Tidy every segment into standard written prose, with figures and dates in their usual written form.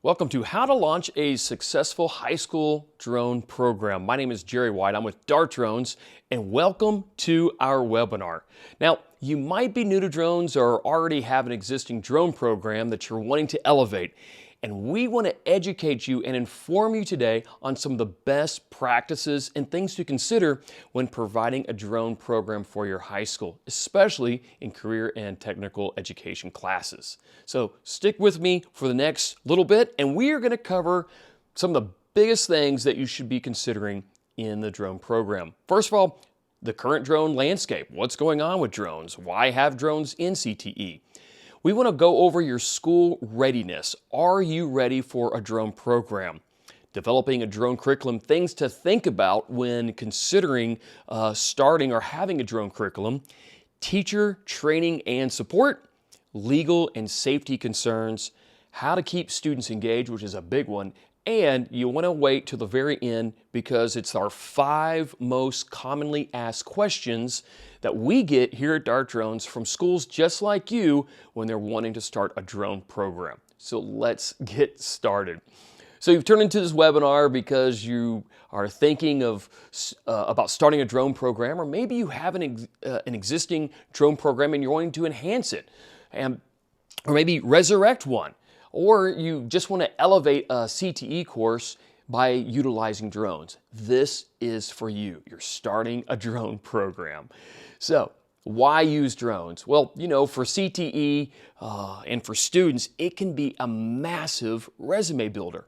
Welcome to How to Launch a Successful High School Drone Program. My name is Jerry White. I'm with DARTdrones, and welcome to our webinar. Now, you might be new to drones or already have an existing drone program that you're wanting to elevate. And we want to educate you and inform you today on some of the best practices and things to consider when providing a drone program for your high school, especially in career and technical education classes. So stick with me for the next little bit, and we are going to cover some of the biggest things that you should be considering in the drone program. First of all, the current drone landscape. What's going on with drones? Why have drones in CTE? We want to go over your school readiness. Are you ready for a drone program? Developing a drone curriculum, things to think about when considering starting or having a drone curriculum. Teacher training and support, legal and safety concerns, how to keep students engaged, which is a big one. And you want to wait till the very end because it's our 5 most commonly asked questions that we get here at DARTdrones from schools just like you when they're wanting to start a drone program. So let's get started. So you've turned into this webinar because you are thinking of about starting a drone program, or maybe you have an existing drone program and you're wanting to enhance it, or maybe resurrect one. Or you just want to elevate a CTE course by utilizing drones. This is for you. You're starting a drone program. So why use drones? Well, you know, for CTE and for students, it can be a massive resume builder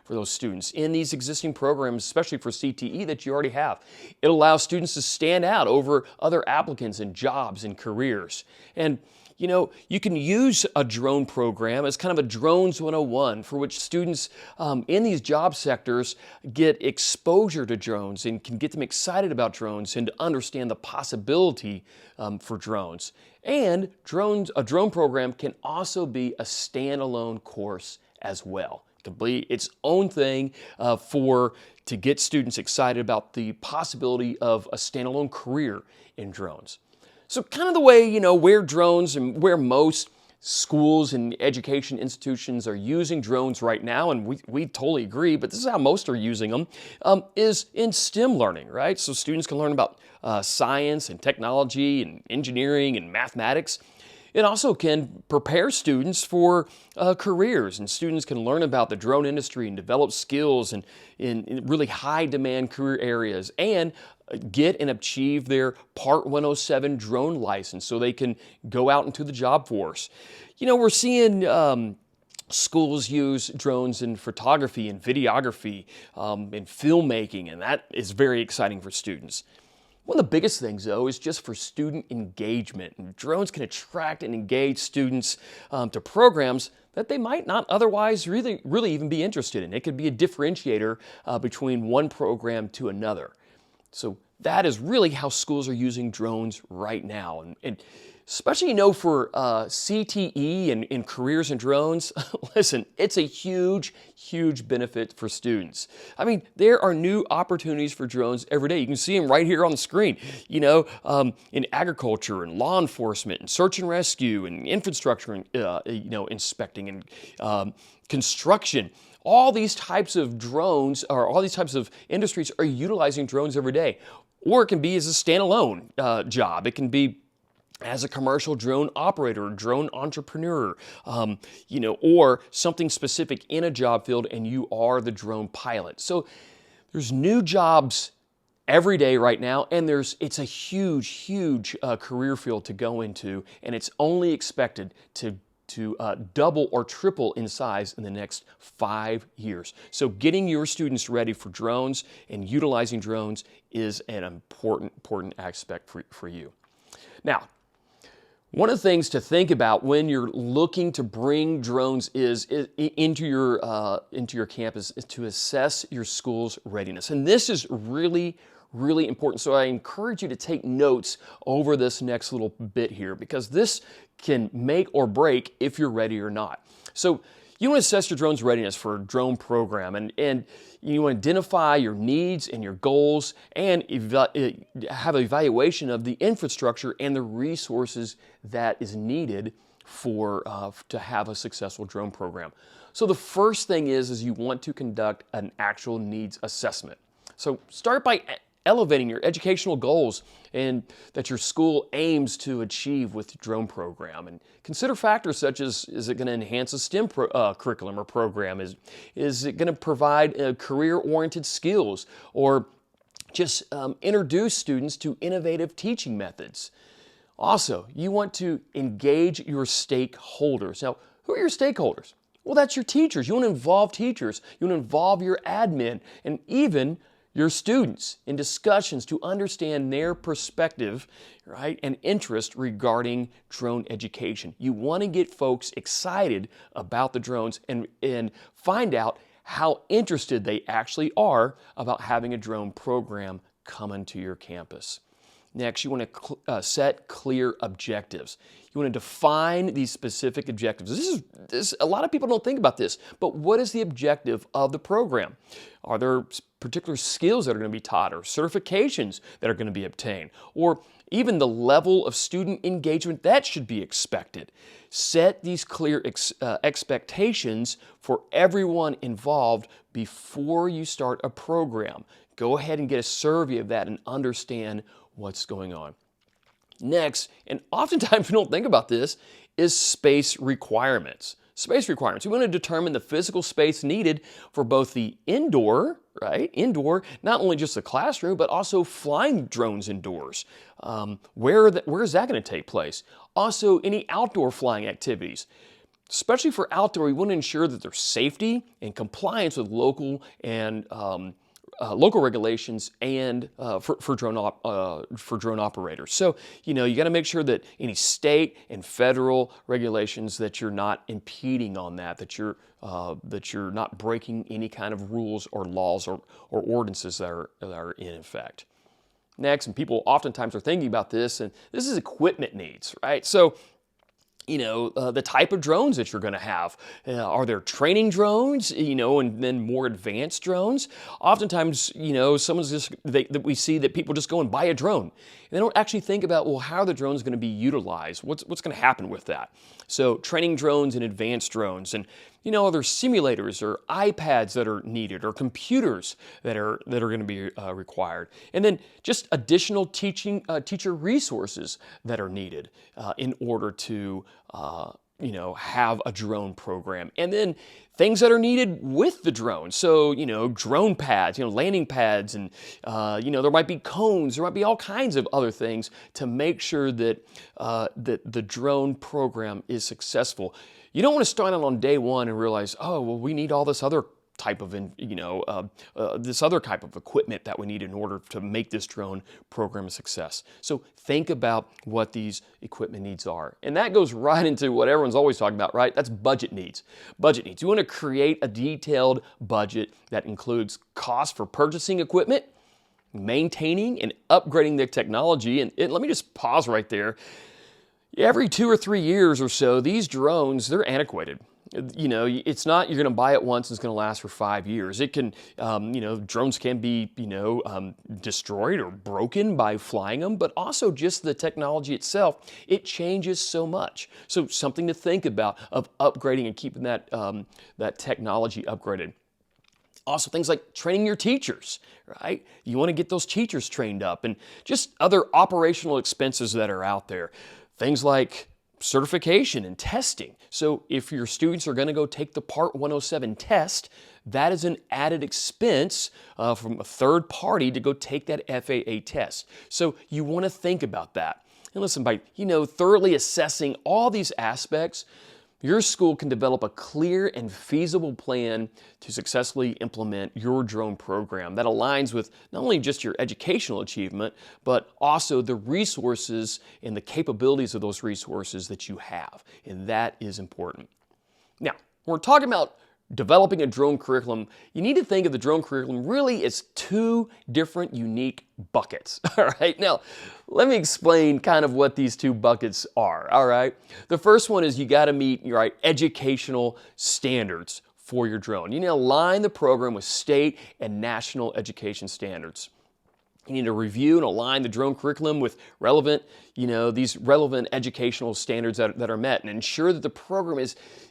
for those students in these existing programs, especially for CTE that you already have. It allows students to stand out over other applicants in jobs and careers. And you know, you can use a drone program as kind of a drones 101 for which students in these job sectors get exposure to drones and can get them excited about drones and to understand the possibility for drones. And a drone program can also be a standalone course as well. It can be its own thing to get students excited about the possibility of a standalone career in drones. So kind of the way, you know, where drones and where most schools and education institutions are using drones right now, and we totally agree, but this is how most are using them, is in STEM learning, right? So students can learn about science and technology and engineering and mathematics. It also can prepare students for careers, and students can learn about the drone industry and develop skills in really high demand career areas and get and achieve their Part 107 drone license so they can go out into the job force. You know, we're seeing schools use drones in photography and videography and filmmaking, and that is very exciting for students. One of the biggest things, though, is just for student engagement. And drones can attract and engage students to programs that they might not otherwise really even be interested in. It could be a differentiator between one program to another. So that is really how schools are using drones right now. And especially, you know, for CTE and in careers in drones, listen, it's a huge benefit for students. I mean, there are new opportunities for drones every day. You can see them right here on the screen, you know, in agriculture and law enforcement and search and rescue and infrastructure, you know, inspecting and construction. All these types of drones, or all these types of industries are utilizing drones every day. Or it can be as a standalone job. It can be as a commercial drone operator, drone entrepreneur, you know, or something specific in a job field and you are the drone pilot. So there's new jobs every day right now, and it's a huge career field to go into, and it's only expected to double or triple in size in the next 5 years. So getting your students ready for drones and utilizing drones is an important aspect for you. Now, one of the things to think about when you're looking to bring drones into your campus is to assess your school's readiness. And this is really important. So I encourage you to take notes over this next little bit here, because this can make or break if you're ready or not. So you want to assess your drone's readiness for a drone program, and you want to identify your needs and your goals and have an evaluation of the infrastructure and the resources that is needed to have a successful drone program. So the first thing is you want to conduct an actual needs assessment. So start by elevating your educational goals and that your school aims to achieve with the drone program. And consider factors such as, is it going to enhance a STEM curriculum or program? Is it going to provide career-oriented skills, or just introduce students to innovative teaching methods? Also, you want to engage your stakeholders. Now, who are your stakeholders? Well, that's your teachers. You want to involve teachers. You want to involve your admin and even your students in discussions to understand their perspective, right, and interest regarding drone education. You want to get folks excited about the drones and find out how interested they actually are about having a drone program coming to your campus. Next, you want to set clear objectives. You want to define these specific objectives. A lot of people don't think about this, but what is the objective of the program? Are there particular skills that are going to be taught, or certifications that are going to be obtained, or even the level of student engagement that should be expected? Set these clear expectations for everyone involved before you start a program. Go ahead and get a survey of that and understand what's going on. Next, and oftentimes we don't think about this, is space requirements. Space requirements. We want to determine the physical space needed for both the indoor, not only just the classroom, but also flying drones indoors. Where is that going to take place? Also, any outdoor flying activities. Especially for outdoor, we want to ensure that there's safety and compliance with local and local regulations and for drone operators. So, you got to make sure that any state and federal regulations, that you're not impeding on that you're not breaking any kind of rules or laws or ordinances that are in effect. Next, and people oftentimes are thinking about this, and this is equipment needs, right? So, the type of drones that you're going to have. Are there training drones, and then more advanced drones? Oftentimes, we see that people just go and buy a drone. And they don't actually think about, well, how are the drones going to be utilized? What's going to happen with that? So training drones and advanced drones. And, are there simulators or iPads that are needed, or computers that are going to be required? And then just additional teacher resources that are needed in order to have a drone program. And then things that are needed with the drone. So, drone pads, landing pads, and, there might be cones, there might be all kinds of other things to make sure that, that the drone program is successful. You don't want to start out on day one and realize, oh, well, we need all this other type of, this other type of equipment that we need in order to make this drone program a success. So think about what these equipment needs are. And that goes right into what everyone's always talking about, right? That's budget needs. Budget needs. You want to create a detailed budget that includes cost for purchasing equipment, maintaining and upgrading the technology. And let me just pause right there. Every 2 or 3 years or so, these drones, they're antiquated. It's not you're going to buy it once and it's going to last for 5 years. It can, drones can be, destroyed or broken by flying them, but also just the technology itself, it changes so much. So something to think about of upgrading and keeping that, that technology upgraded. Also, things like training your teachers, right? You want to get those teachers trained up, and just other operational expenses that are out there. Things like certification and testing. So if your students are going to go take the Part 107 test, that is an added expense from a third party to go take that FAA test. So you want to think about that. And listen, by thoroughly assessing all these aspects, your school can develop a clear and feasible plan to successfully implement your drone program that aligns with not only just your educational achievement, but also the resources and the capabilities of those resources that you have. And that is important. Now, when we're talking about developing a drone curriculum, you need to think of the drone curriculum really as 2 different unique buckets. All right. Now, let me explain kind of what these 2 buckets are. All right. The first one is you got to meet your educational standards for your drone. You need to align the program with state and national education standards. You need to review and align the drone curriculum with relevant, these relevant educational standards that are met, and ensure that the program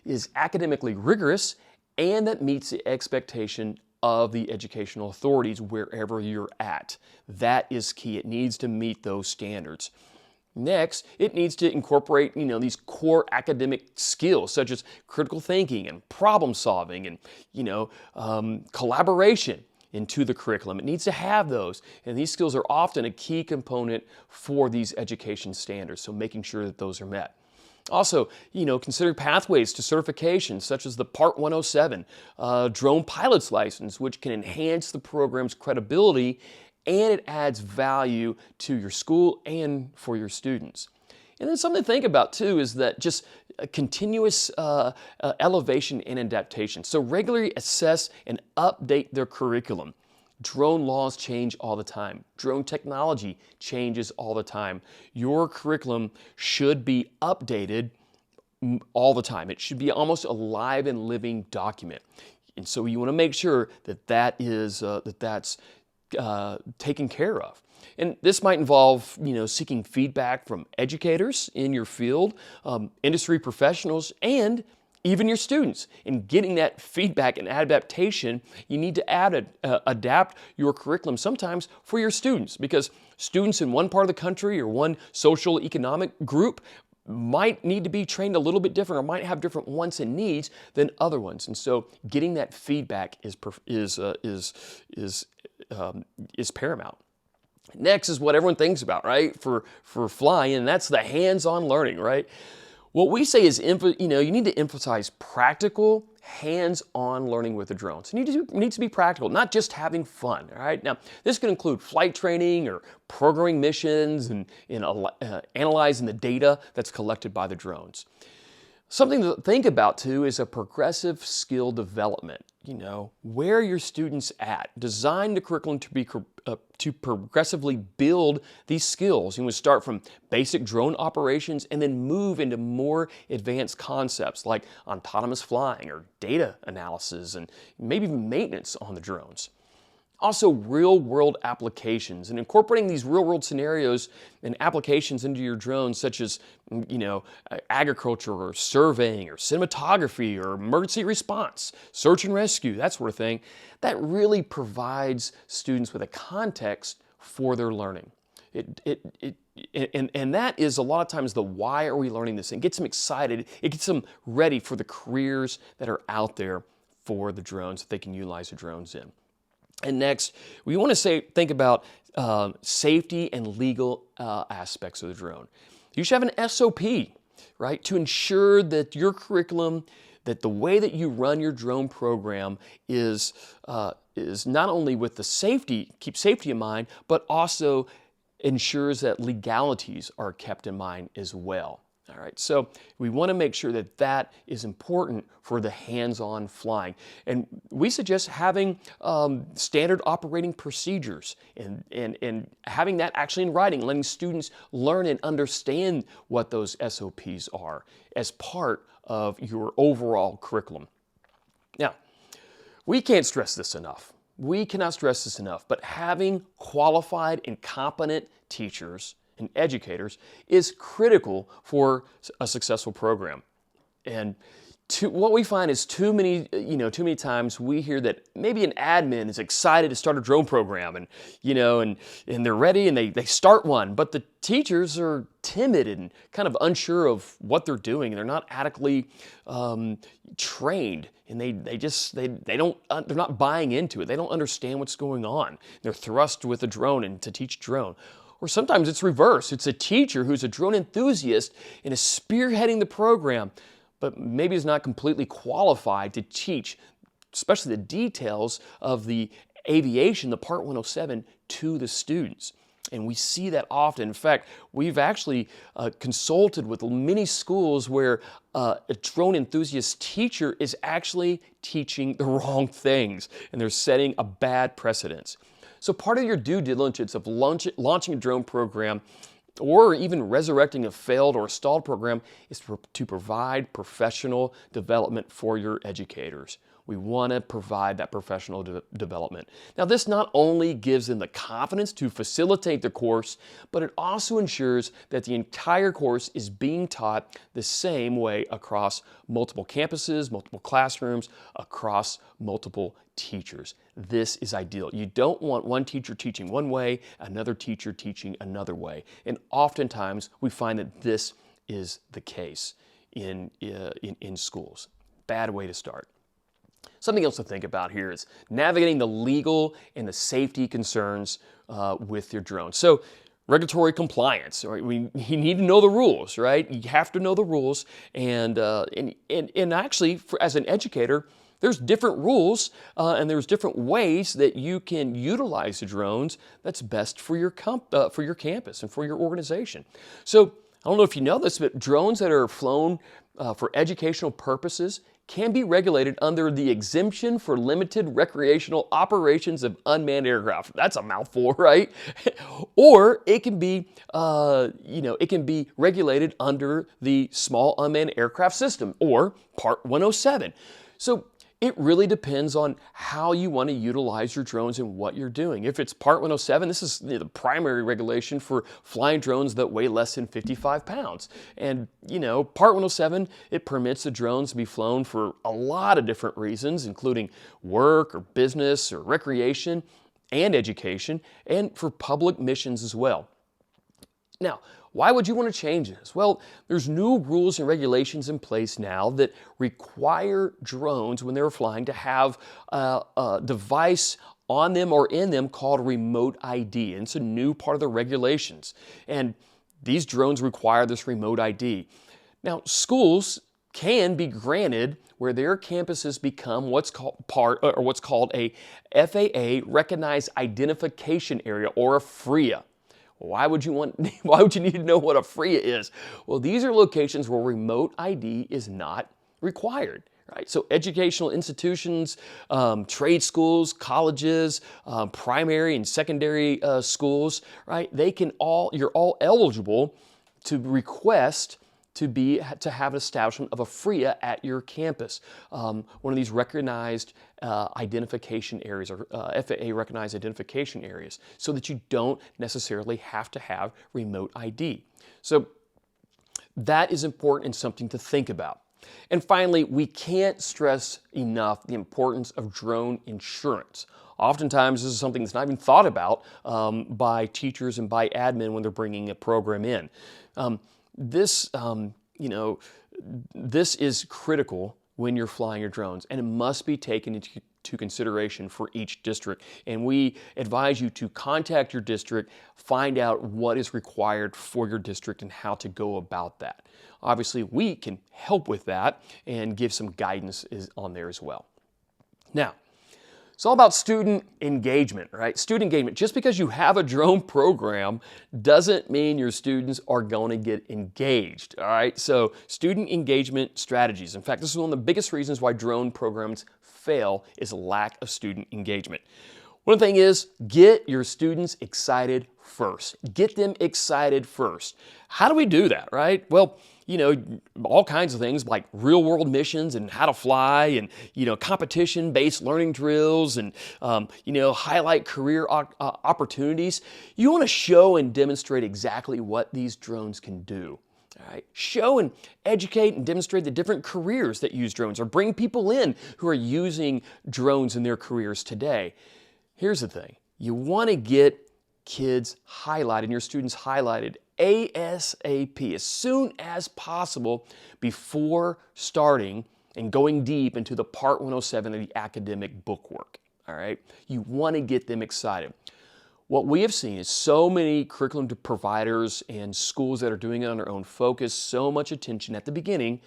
is academically rigorous and that meets the expectation of the educational authorities wherever you're at. That is key. It needs to meet those standards. Next, it needs to incorporate, these core academic skills such as critical thinking and problem solving and, collaboration into the curriculum. It needs to have those, and these skills are often a key component for these education standards, so making sure that those are met. Also, consider pathways to certification, such as the Part 107 drone pilot's license, which can enhance the program's credibility, and it adds value to your school and for your students. And then something to think about too is that just a continuous elevation and adaptation. So regularly assess and update their curriculum. Drone laws change all the time. Drone technology changes all the time. Your curriculum should be updated all the time. It should be almost a live and living document. And so you want to make sure that that's taken care of. And this might involve, seeking feedback from educators in your field, industry professionals, and even your students. In getting that feedback and adaptation, you need to adapt your curriculum sometimes for your students, because students in one part of the country or one social economic group might need to be trained a little bit different or might have different wants and needs than other ones. And so getting that feedback is paramount. Next is what everyone thinks about, right, for flying, and that's the hands-on learning, right? What we say is, you need to emphasize practical, hands-on learning with the drones. It needs to be practical, not just having fun, all right? Now, this can include flight training or programming missions and analyzing the data that's collected by the drones. Something to think about too is a progressive skill development. Where are your students at? Design the curriculum to progressively build these skills. You want to start from basic drone operations and then move into more advanced concepts like autonomous flying or data analysis and maybe even maintenance on the drones. Also, real-world applications and incorporating these real-world scenarios and applications into your drones, such as, agriculture or surveying or cinematography or emergency response, search and rescue, that sort of thing. That really provides students with a context for their learning. And that is a lot of times the why are we learning this? And gets them excited. It gets them ready for the careers that are out there for the drones that they can utilize the drones in. And next, we want to think about safety and legal aspects of the drone. You should have an SOP, right, to ensure that your curriculum, that the way that you run your drone program is not only with the keep safety in mind, but also ensures that legalities are kept in mind as well. All right, so we want to make sure that that is important for the hands-on flying. And we suggest having standard operating procedures and having that actually in writing, letting students learn and understand what those SOPs are as part of your overall curriculum. Now, we can't stress this enough. We cannot stress this enough, but having qualified and competent teachers and educators is critical for a successful program. And what we find is too many times we hear that maybe an admin is excited to start a drone program and they're ready and they start one, but the teachers are timid and kind of unsure of what they're doing, and they're not adequately trained, and they're not buying into it. They don't understand what's going on. They're thrust with a drone and to teach drone. Or sometimes it's reverse. It's a teacher who's a drone enthusiast and is spearheading the program, but maybe is not completely qualified to teach, especially the details of the aviation, the Part 107, to the students. And we see that often. In fact, we've actually consulted with many schools where a drone enthusiast teacher is actually teaching the wrong things, and they're setting a bad precedence. So part of your due diligence of launching a drone program or even resurrecting a failed or stalled program is to provide professional development for your educators. We want to provide that professional development. Now, this not only gives them the confidence to facilitate the course, but it also ensures that the entire course is being taught the same way across multiple campuses, multiple classrooms, across multiple teachers. This is ideal. You don't want one teacher teaching one way, another teacher teaching another way. And oftentimes we find that this is the case in schools. Bad way to start. Something else to think about here is navigating the legal and the safety concerns with your drone. So regulatory compliance, right? You need to know the rules, right? You have to know the rules. And actually, as an educator, there's different rules and there's different ways that you can utilize the drones that's best for your campus and for your organization. So I don't know if you know this, but drones that are flown for educational purposes can be regulated under the exemption for limited recreational operations of unmanned aircraft. That's a mouthful, right? Or it can be, it can be regulated under the small unmanned aircraft system, or Part 107. So it really depends on how you want to utilize your drones and what you're doing. If it's Part 107, this is the primary regulation for flying drones that weigh less than 55 pounds. And, Part 107, it permits the drones to be flown for a lot of different reasons, including work or business or recreation and education, and for public missions as well. Now, why would you want to change this? Well, there's new rules and regulations in place now that require drones when they're flying to have a device on them or in them called remote ID. And it's a new part of the regulations. And these drones require this remote ID. Now, schools can be granted where their campuses become what's called a FAA recognized identification area, or a FRIA. Why would you need to know what a FRIA is? Well, these are locations where remote ID is not required, right? So educational institutions, trade schools, colleges, primary and secondary schools, right? You're all eligible to request to have an establishment of a FRIA at your campus. One of these recognized identification areas, or FAA recognized identification areas, so that you don't necessarily have to have remote ID. So that is important and something to think about. And finally, we can't stress enough the importance of drone insurance. Oftentimes, this is something that's not even thought about by teachers and by admin when they're bringing a program in. This is critical when you're flying your drones, and it must be taken into consideration for each district. And we advise you to contact your district, find out what is required for your district and how to go about that. Obviously, we can help with that and give some guidance on there as well. Now, it's all about student engagement, right? Student engagement. Just because you have a drone program doesn't mean your students are going to get engaged, all right? So student engagement strategies. In fact, this is one of the biggest reasons why drone programs fail, is lack of student engagement. One thing is, get your students excited first. Get them excited first. How do we do that, right? Well, all kinds of things like real world missions and how to fly, and, competition-based learning drills, and, highlight career opportunities. You want to show and demonstrate exactly what these drones can do. All right. Show and educate and demonstrate the different careers that use drones, or bring people in who are using drones in their careers today. Here's the thing. You want to get kids highlighted and your students highlighted ASAP, as soon as possible, before starting and going deep into the Part 107 of the academic bookwork. All right? You want to get them excited. What we have seen is so many curriculum providers and schools that are doing it on their own focus so much attention at the beginning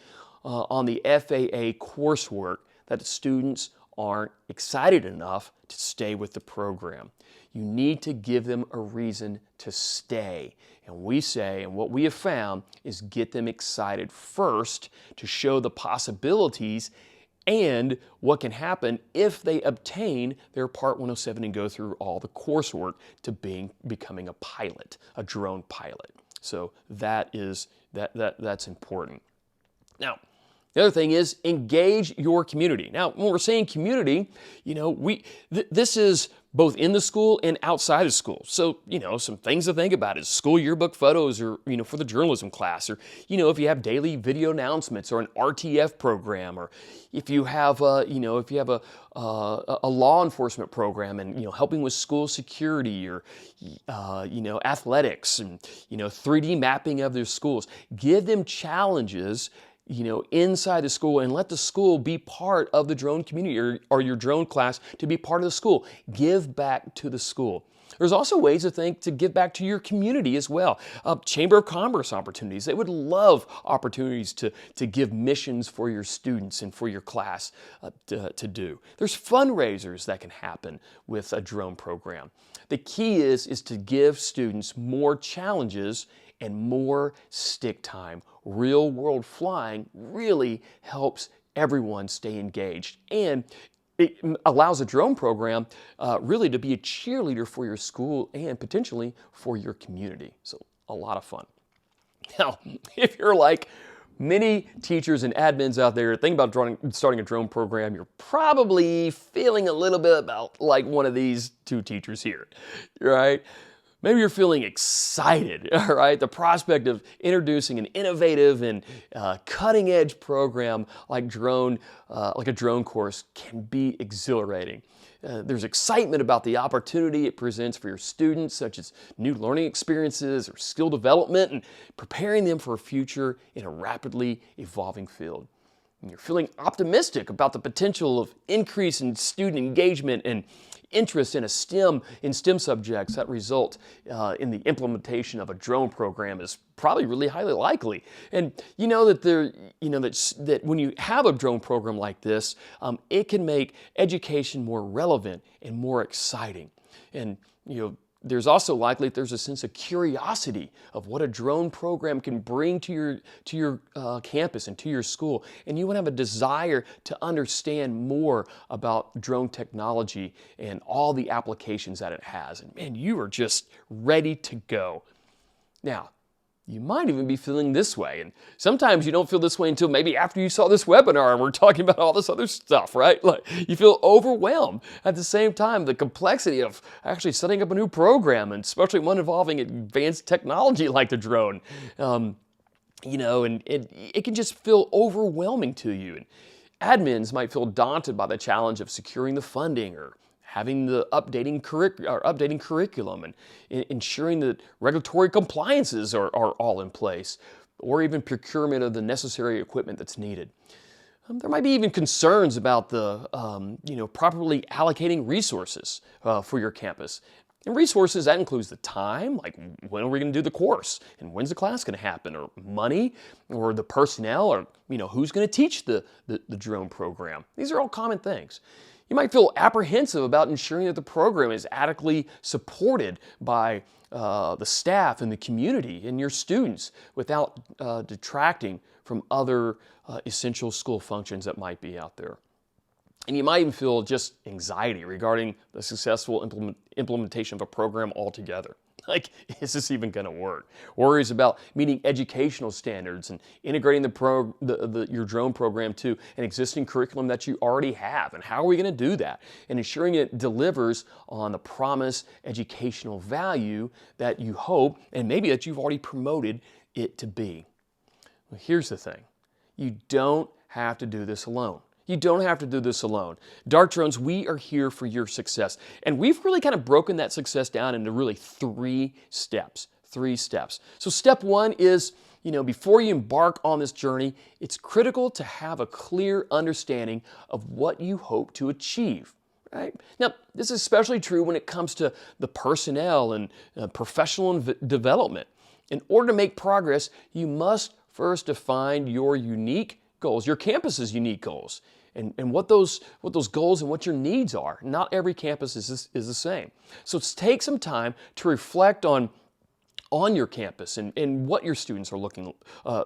on the FAA coursework that the students aren't excited enough to stay with the program. You need to give them a reason to stay. And we say, and what we have found, is get them excited first to show the possibilities and what can happen if they obtain their Part 107 and go through all the coursework to becoming a pilot, a drone pilot. So that's important. Now, the other thing is engage your community. Now, when we're saying community, this is both in the school and outside of school. So, some things to think about is school yearbook photos or, for the journalism class, or, if you have daily video announcements or an RTF program, or if you have, a law enforcement program and, helping with school security or, athletics and, 3D mapping of their schools. Give them challenges inside the school, and let the school be part of the drone community, or your drone class to be part of the school. Give back to the school. There's also ways to give back to your community as well. Chamber of Commerce opportunities. They would love opportunities to give missions for your students and for your class to do. There's fundraisers that can happen with a drone program. The key is to give students more challenges and more stick time. Real world flying really helps everyone stay engaged, and it allows a drone program really to be a cheerleader for your school and potentially for your community. So a lot of fun. Now, if you're like many teachers and admins out there thinking about starting a drone program, you're probably feeling a little bit about like one of these two teachers here, right? Maybe you're feeling excited, all right? The prospect of introducing an innovative and cutting-edge program like a drone course can be exhilarating. There's excitement about the opportunity it presents for your students, such as new learning experiences or skill development, and preparing them for a future in a rapidly evolving field. And you're feeling optimistic about the potential of increase in student engagement and interest in STEM subjects that result in the implementation of a drone program is probably really highly likely. And that when you have a drone program like this, it can make education more relevant and more exciting. And there's also likely that there's a sense of curiosity of what a drone program can bring to your campus and to your school. And you want to have a desire to understand more about drone technology and all the applications that it has. And man, you are just ready to go. Now, you might even be feeling this way. And sometimes you don't feel this way until maybe after you saw this webinar and we're talking about all this other stuff, right? Like you feel overwhelmed. At the same time, the complexity of actually setting up a new program, and especially one involving advanced technology like the drone, and it can just feel overwhelming to you. And admins might feel daunted by the challenge of securing the funding, or having the updating curriculum, and ensuring that regulatory compliances are all in place, or even procurement of the necessary equipment that's needed. There might be even concerns about the properly allocating resources for your campus. And resources, that includes the time, like when are we going to do the course, and when's the class going to happen, or money, or the personnel, or who's going to teach the drone program. These are all common things. You might feel apprehensive about ensuring that the program is adequately supported by the staff and the community and your students without detracting from other essential school functions that might be out there. And you might even feel just anxiety regarding the successful implementation of a program altogether. Like, is this even going to work? Worries about meeting educational standards and integrating your drone program to an existing curriculum that you already have. And how are we going to do that? And ensuring it delivers on the promised educational value that you hope, and maybe that you've already promoted it to be. Well, here's the thing. You don't have to do this alone. You don't have to do this alone. DARTdrones, we are here for your success. And we've really kind of broken that success down into really three steps. So step one is, before you embark on this journey, it's critical to have a clear understanding of what you hope to achieve. Right? Now, this is especially true when it comes to the personnel and professional development. In order to make progress, you must first define your unique goals, your campus's unique goals, and what those goals and what your needs are. Not every campus is the same. So take some time to reflect on your campus and what your students are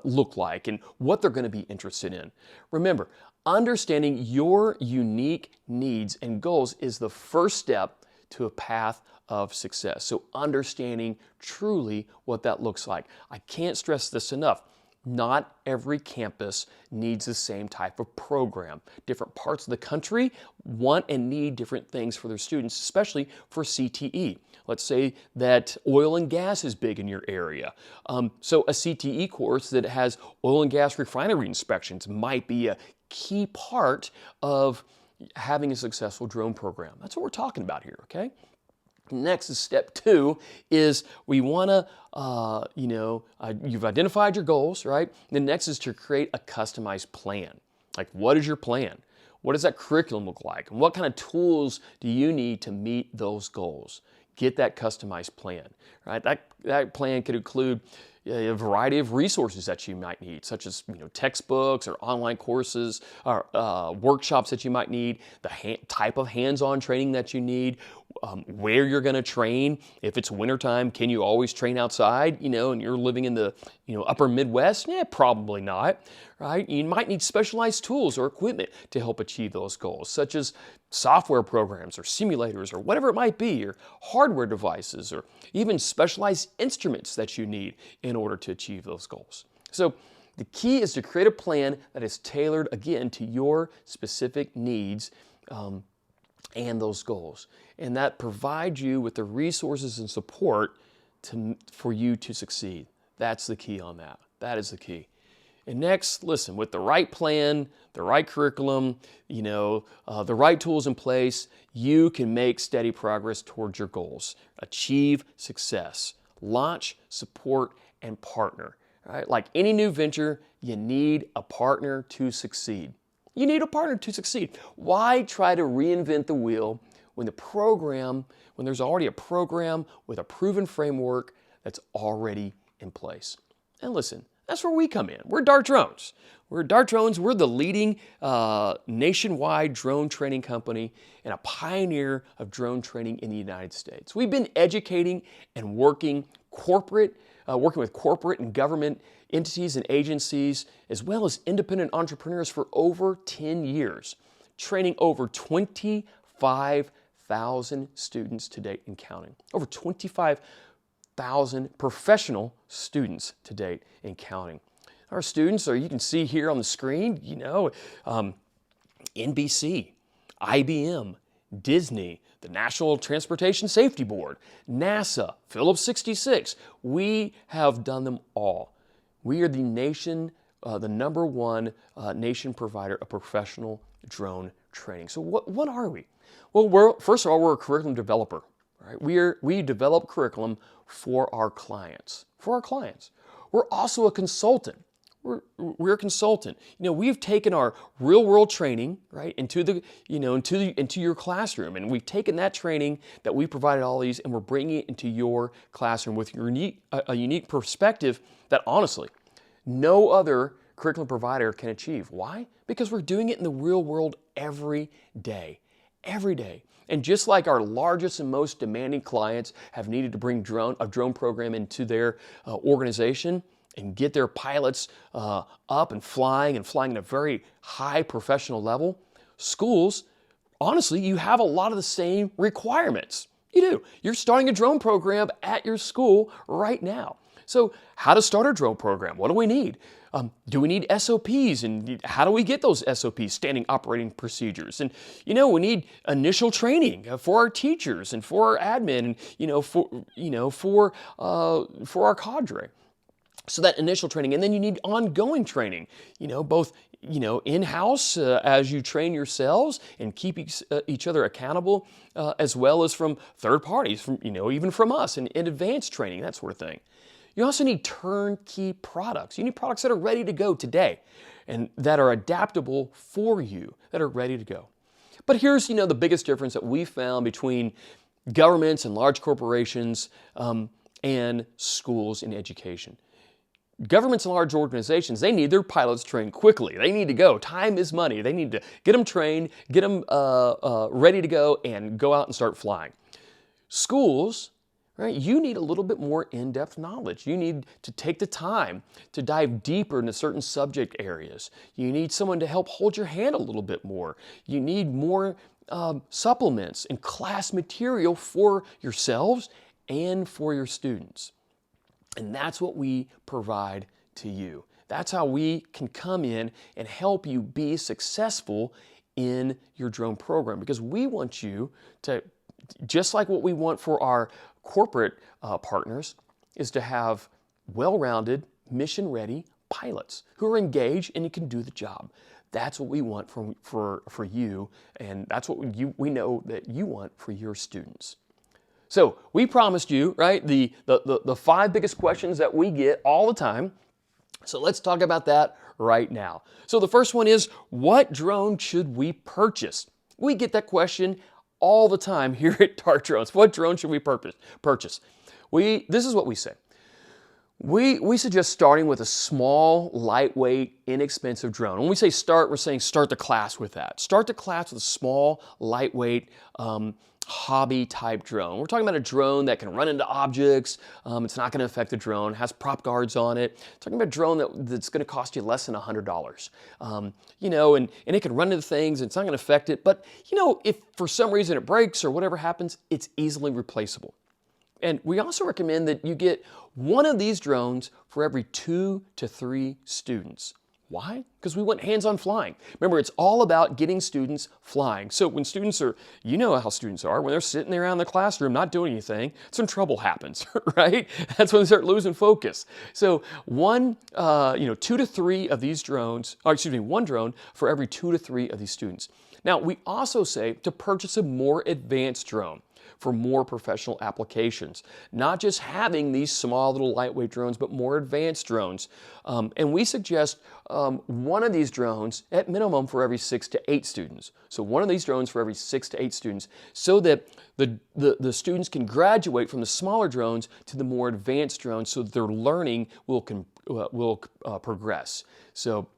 look like and what they're going to be interested in. Remember, understanding your unique needs and goals is the first step to a path of success. So understanding truly what that looks like. I can't stress this enough. Not every campus needs the same type of program. Different parts of the country want and need different things for their students, especially for CTE. Let's say that oil and gas is big in your area. So a CTE course that has oil and gas refinery inspections might be a key part of having a successful drone program. That's what we're talking about here, okay? Next is step 2 is we want to, you've identified your goals, right? The next is to create a customized plan. Like, what is your plan? What does that curriculum look like? And what kind of tools do you need to meet those goals? Get that customized plan, right? That plan could include a variety of resources that you might need, such as textbooks or online courses or workshops that you might need, the type of hands-on training that you need, where you're going to train. If it's wintertime, can you always train outside, and you're living in the upper Midwest? Yeah, probably not, right? You might need specialized tools or equipment to help achieve those goals, such as software programs or simulators or whatever it might be, or hardware devices, or even specialized instruments that you need in order to achieve those goals. So the key is to create a plan that is tailored, again, to your specific needs and those goals. And that provides you with the resources and support for you to succeed. That's the key on that. That is the key. And next, listen, with the right plan, the right curriculum, the right tools in place, you can make steady progress towards your goals. Achieve success. Launch, support, and partner. Right? Like any new venture, you need a partner to succeed. You need a partner to succeed. Why try to reinvent the wheel when there's already a program with a proven framework that's already in place? And listen, that's where we come in. We're DARTdrones. We're the leading nationwide drone training company and a pioneer of drone training in the United States. We've been educating and working with corporate and government entities and agencies, as well as independent entrepreneurs for over 10 years, training over 25,000 students to date and counting. Over 25,000 professional students to date and counting. Our students you can see here on the screen, NBC, IBM, Disney, the National Transportation Safety Board, NASA, Phillips 66. We have done them all. We are the number one nation provider of professional drone training. So what are we? Well, first of all, we're a curriculum developer. Right? We develop curriculum for our clients. We're also a consultant. We're a consultant. We've taken our real-world training, right, into your classroom, and we've taken that training that we provided all these, and we're bringing it into your classroom with a unique perspective that honestly no other curriculum provider can achieve. Why? Because we're doing it in the real world every day. And just like our largest and most demanding clients have needed to bring a drone program into their organization and get their pilots up and flying at a very high professional level, schools, honestly, you have a lot of the same requirements. You do. You're starting a drone program at your school right now. So how to start a drone program? What do we need? Do we need SOPs? And how do we get those SOPs, standing operating procedures? And, we need initial training for our teachers and for our admin and, for our cadre. So that initial training, and then you need ongoing training, both, in-house as you train yourselves and keep each other accountable, as well as from third parties, even from us, and advanced training, that sort of thing. You also need turnkey products. You need products that are ready to go today and that are adaptable for you, that are ready to go. But here's, the biggest difference that we found between governments and large corporations and schools in education. Governments and large organizations, they need their pilots trained quickly. They need to go. Time is money. They need to get them trained, get them ready to go, and go out and start flying. Schools, right? You need a little bit more in-depth knowledge. You need to take the time to dive deeper into certain subject areas. You need someone to help hold your hand a little bit more. You need more supplements and class material for yourselves and for your students. And that's what we provide to you. That's how we can come in and help you be successful in your drone program, because we want you to, just like what we want for our corporate partners, is to have well-rounded, mission-ready pilots who are engaged and can do the job. That's what we want for you, and that's what we know that you want for your students. So we promised you, right, the 5 biggest questions that we get all the time. So let's talk about that right now. So the first one is, what drone should we purchase? We get that question all the time here at DARTdrones. What drone should we purchase? This is what we say. We suggest starting with a small, lightweight, inexpensive drone. When we say start, we're saying start the class with that. Start the class with a small, lightweight, hobby-type drone. We're talking about a drone that can run into objects. It's not going to affect the drone. Has prop guards on it. Talking about a drone that's going to cost you less than $100. You know, and it can run into things. And it's not going to affect it. But you know, if for some reason it breaks or whatever happens, it's easily replaceable. And we also recommend that you get one of these drones for every 2 to 3 students. Why? Because we want hands-on flying. Remember, it's all about getting students flying. So when students are, you know how students are, when they're sitting around the classroom not doing anything, some trouble happens, right? That's when they start losing focus. So 2 to 3 of these drones, or excuse me, 1 drone for every 2 to 3 of these students. Now, we also say to purchase a more advanced drone for more professional applications. Not just having these small little lightweight drones, but more advanced drones. And we suggest one of these drones at minimum for every 6 to 8 students. So one of these drones for every 6 to 8 students, so that the students can graduate from the smaller drones to the more advanced drones, so that their learning will progress. So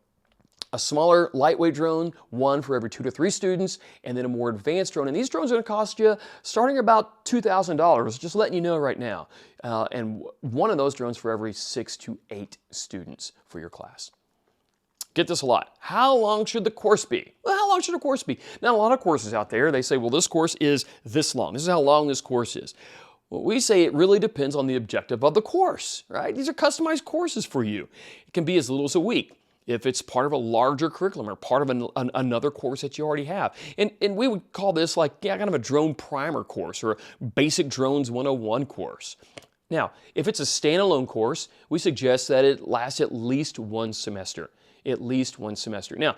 a smaller, lightweight drone, 1 for every 2 to 3 students, and then a more advanced drone. And these drones are going to cost you starting about $2,000, just letting you know right now. And one of those drones for every 6 to 8 students for your class. Get this a lot. How long should the course be? Well, how long should a course be? Now, a lot of courses out there, they say, well, this course is this long. This is how long this course is. Well, we say it really depends on the objective of the course, right? These are customized courses for you. It can be as little as a week, if it's part of a larger curriculum or part of another course that you already have. And we would call this like, kind of a drone primer course or a basic drones 101 course. Now, if it's a standalone course, we suggest that it lasts at least 1 semester. At least 1 semester. Now,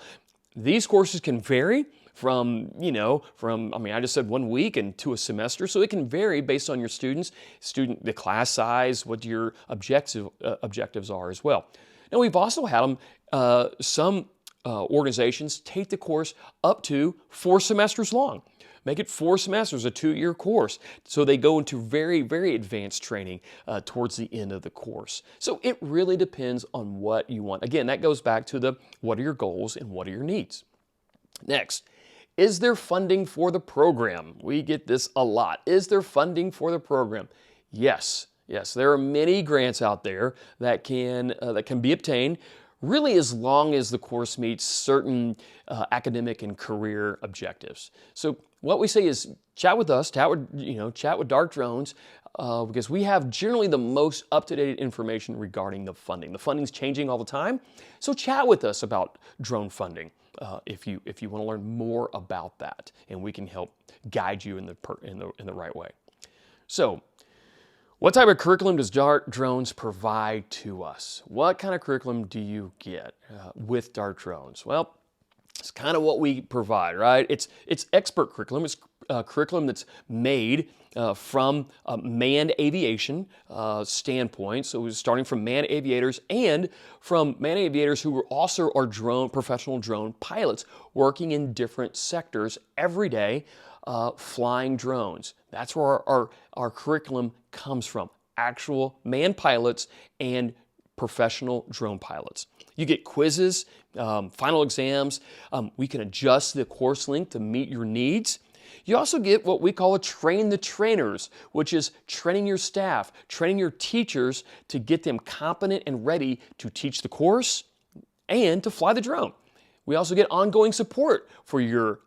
these courses can vary from I just said 1 week and to a semester, so it can vary based on your students, the class size, what your objectives are as well. Now, we've also had some organizations take the course up to 4 semesters long. Make it 4 semesters, a 2-year course. So they go into very, very advanced training towards the end of the course. So it really depends on what you want. Again, that goes back to what are your goals and what are your needs. Next, is there funding for the program? We get this a lot. Is there funding for the program? Yes. Yes, there are many grants out there that can be obtained, really as long as the course meets certain academic and career objectives. So what we say is chat with us, chat with DARTdrones, because we have generally the most up-to-date information regarding the funding. The funding's changing all the time, so chat with us about drone funding if you want to learn more about that, and we can help guide you in the right way. So, what type of curriculum does DARTdrones provide to us? What kind of curriculum do you get with DARTdrones? Well, it's kind of what we provide, right? It's expert curriculum. It's curriculum that's made from a manned aviation standpoint. So starting from manned aviators and from manned aviators who also are professional drone pilots working in different sectors every day, flying drones. That's where our curriculum comes from. Actual manned pilots and professional drone pilots. You get quizzes, final exams. We can adjust the course length to meet your needs. You also get what we call a train the trainers, which is training your staff, training your teachers to get them competent and ready to teach the course and to fly the drone. We also get ongoing support for your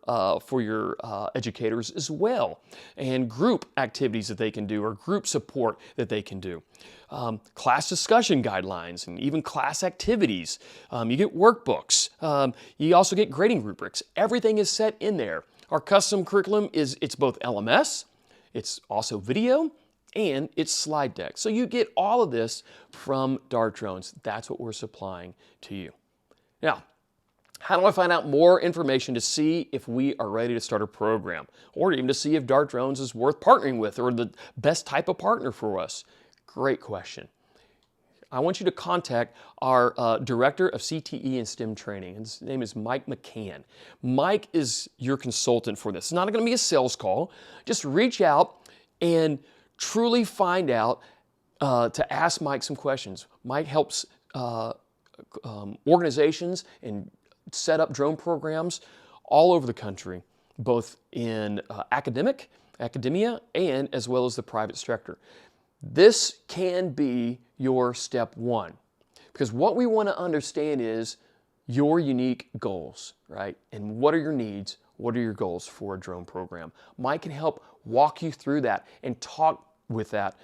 educators as well, and group activities that they can do, or group support that they can do. Class discussion guidelines and even class activities. You get workbooks. You also get grading rubrics. Everything is set in there. Our custom curriculum it's both LMS, it's also video, and it's slide deck. So you get all of this from DARTdrones. That's what we're supplying to you. Now, how do I find out more information to see if we are ready to start a program, or even to see if DARTdrones is worth partnering with or the best type of partner for us? Great question. I want you to contact our Director of CTE and STEM Training. His name is Mike McCann. Mike is your consultant for this. It's not going to be a sales call. Just reach out and truly find out to ask Mike some questions. Mike helps organizations and set up drone programs all over the country, both in academia, and as well as the private sector. This can be your step one, because what we want to understand is your unique goals, right? And what are your needs? What are your goals for a drone program? Mike can help walk you through that and talk with that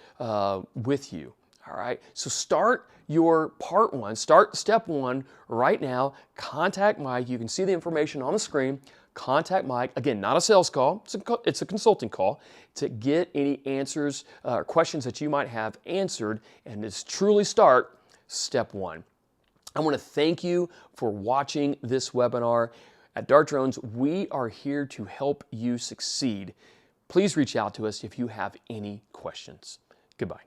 with you. All right, so start your part one, start step one right now. Contact Mike. You can see the information on the screen. Contact Mike. Again, not a sales call, it's a consulting call to get any answers or questions that you might have answered, and just truly start step one. I want to thank you for watching this webinar. At DARTdrones, we are here to help you succeed. Please reach out to us if you have any questions. Goodbye.